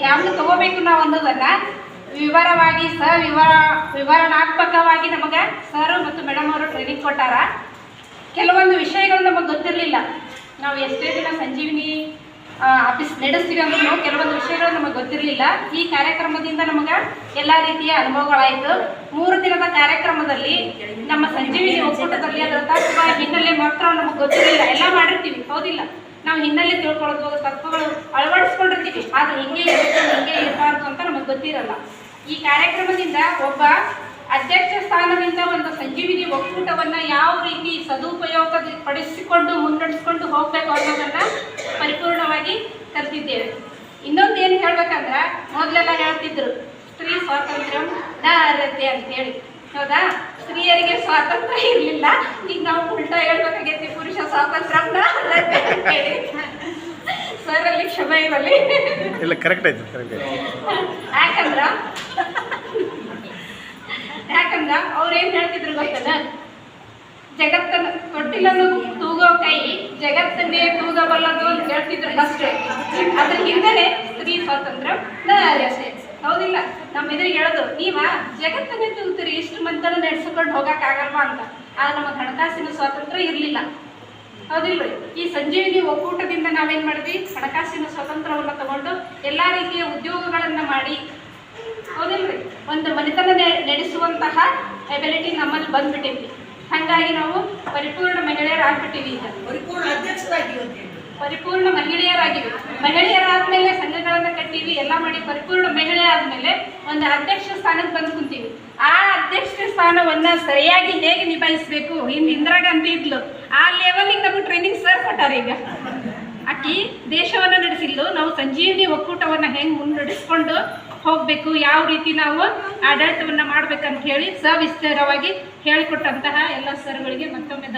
ಯಾವುದು ತಗೋಬೇಕು ನಾವು ಅನ್ನೋದನ್ನ ವಿವರವಾಗಿ ವಿವರಣಾತ್ಮಕವಾಗಿ ನಮಗೆ ಸರ್ ಮತ್ತು ಮೇಡಮ್ ಅವರು ಟ್ರೈನಿಂಗ್ ಕೊಟ್ಟಾರ. ಕೆಲವೊಂದು ವಿಷಯಗಳು ನಮಗೆ ಗೊತ್ತಿರಲಿಲ್ಲ. ನಾವು ಎಷ್ಟೇ ದಿನ ಸಂಜೀವಿನಿ ಆಫೀಸ್ ನಡೆಸ್ತೀವಿ ಅಂದ್ರೂ ಕೆಲವೊಂದು ವಿಷಯಗಳು ನಮಗೆ ಗೊತ್ತಿರಲಿಲ್ಲ. ಈ ಕಾರ್ಯಕ್ರಮದಿಂದ ನಮಗೆ ಎಲ್ಲ ರೀತಿಯ ಅನುಭವಗಳಾಯಿತು. 3 ದಿನದ ಕಾರ್ಯಕ್ರಮದಲ್ಲಿ ನಮ್ಮ ಸಂಜೀವಿನಿ ಒಕ್ಕೂಟದಲ್ಲಿ ಅದರ ತತ್ವ ಹಿನ್ನೆಲೆ ಮಾತ್ರ ನಮಗೆ ಗೊತ್ತಿರಲಿಲ್ಲ. ಎಲ್ಲ ಮಾಡಿರ್ತೀವಿ, ಹೌದಿಲ್ಲ? ನಾವು ಹಿನ್ನೆಲೆ ತಿಳ್ಕೊಳ್ಳೋದು, ತತ್ವಗಳು ಅಳವಡಿಸ್ಕೊಂಡಿರ್ತೀವಿ, ಆದರೆ ಹಿಂಗೆ ಇರಬಾರ್ದು ಅಂತ ನಮಗೆ ಗೊತ್ತಿರಲ್ಲ. ಈ ಕಾರ್ಯಕ್ರಮದಿಂದ ಒಬ್ಬ ಅಧ್ಯಕ್ಷ ಸ್ಥಾನದಿಂದ ಒಂದು ಸಂಜೀವಿನಿ ಒಕ್ಕೂಟವನ್ನು ಯಾವ ರೀತಿ ಸದುಪಯೋಗ ಪಡಿಸಿಕೊಂಡು ಮುನ್ನಡೆಸ್ಕೊಂಡು ಹೋಗಬೇಕು ಅನ್ನೋದನ್ನು ಪರಿಪೂರ್ಣವಾಗಿ ಕಲಿತಿದ್ದೇವೆ. ಇನ್ನೊಂದು ಏನು ಹೇಳ್ಬೇಕಂದ್ರೆ, ಮೊದಲೆಲ್ಲ ಹೇಳ್ತಿದ್ರು ಸ್ತ್ರೀ ಸ್ವಾತಂತ್ರ್ಯ ನಾರ್ಯತೆ ಅಂತೇಳಿ, ಹೌದಾ? ಸ್ತ್ರೀಯರಿಗೆ ಸ್ವಾತಂತ್ರ್ಯ ಇರಲಿಲ್ಲ. ಈಗ ನಾವು ಉಲ್ಟಾ ಹೇಳ್ಬೇಕಾಗೈತಿ, ಪುರುಷ ಸ್ವಾತಂತ್ರ್ಯ ನಾರ್ಯತೆ ಅಂತೇಳಿ. ಸರ್ ಅಲ್ಲಿ ಕ್ಷಮೆ ಇರಲಿ. ಯಾಕಂದ್ರ ಅವ್ರೇನ್ ಹೇಳ್ತಿದ್ರು ಗೊತ್ತಲ್ಲ, ಜಗತ್ತನ್ನ ತೊಟ್ಟಿಲನ್ನು ತೂಗೋ ಕೈ ಜಗತ್ತನ್ನೇ ತೂಗಬಲ್ಲದು ಅಂತ ಹೇಳ್ತಿದ್ರು ಅಷ್ಟೇ. ಅದ್ರ ಹಿಂದೆನೆ ಸ್ತ್ರೀ ಸ್ವಾತಂತ್ರ್ಯ ನಾರ್ಯತೆ, ಹೌದಿಲ್ಲ? ನಮ್ಮ ಎದುರಿಗೆ ಹೇಳೋದು, ನೀವ ಜಗತ್ತನ್ನೇ ತೂಗ್ತೀರಿ, ಇಷ್ಟು ಮಂತನ ನಡೆಸ್ಕೊಂಡು ಹೋಗಕ್ಕಾಗಲ್ವಾ ಅಂತ. ಆದ್ರೆ ನಮಗೆ ಹಣಕಾಸಿನ ಸ್ವಾತಂತ್ರ್ಯ ಇರಲಿಲ್ಲ, ಹೌದಿಲ್ರಿ? ಈ ಸಂಜೀವಿನಿ ಒಕ್ಕೂಟದಿಂದ ನಾವೇನು ಮಾಡಿದ್ವಿ, ಹಣಕಾಸಿನ ಸ್ವಾತಂತ್ರ್ಯವನ್ನು ತಗೊಂಡು ಎಲ್ಲ ರೀತಿಯ ಉದ್ಯೋಗಗಳನ್ನು ಮಾಡಿ, ಹೌದಿಲ್ರಿ, ಒಂದು ಮನೆತನ ನಡೆಸುವಂತಹ ಎಬಿಲಿಟಿ ನಮ್ಮಲ್ಲಿ ಬಂದ್ಬಿಟ್ಟಿದ್ವಿ. ಹಾಗಾಗಿ ನಾವು ಪರಿಪೂರ್ಣ ಮಹಿಳೆಯರಾಗ್ಬಿಟ್ಟಿವಿ. ಈಗ ಪರಿಪೂರ್ಣ ಮಹಿಳೆಯರಾಗಿವಿ. ಮಹಿಳೆಯರಾದ್ಮೇಲೆ ಸಂಘಗಳನ್ನು ಕಟ್ಟಿವಿ, ಎಲ್ಲ ಮಾಡಿ ಪರಿಪೂರ್ಣ ಮಹಿಳೆ ಆದ್ಮೇಲೆ ಒಂದು ಅಧ್ಯಕ್ಷ ಸ್ಥಾನಕ್ಕೆ ಬಂದು ಕುಂತೀವಿ. ಆ ಅಧ್ಯಕ್ಷ ಸ್ಥಾನವನ್ನು ಸರಿಯಾಗಿ ಹೇಗೆ ನಿಭಾಯಿಸಬೇಕು, ಹಿಂದೆ ಇಂದಿರಾ ಗಾಂಧಿ ಇದ್ಲು, ಆ ಲೆವೆಲಿಗೆ ನಮಗೆ ಟ್ರೈನಿಂಗ್ ಸರ್ ಕೊಟ್ಟಾರೆ. ಈಗ ಆಕಿ ದೇಶವನ್ನು ನಡೆಸಿದ್ಲು, ನಾವು ಸಂಜೀವಿನಿ ಒಕ್ಕೂಟವನ್ನು ಹೆಂಗೆ ಮುನ್ನಡೆಸ್ಕೊಂಡು ಹೋಗಬೇಕು, ಯಾವ ರೀತಿ ನಾವು ಆಡಳಿತವನ್ನು ಮಾಡ್ಬೇಕಂತ ಹೇಳಿ ಸವಿಸ್ತಾರವಾಗಿ ಹೇಳಿಕೊಟ್ಟಂತಹ ಎಲ್ಲ ಸರ್ಗಳಿಗೆ ಮತ್ತೊಮ್ಮೆ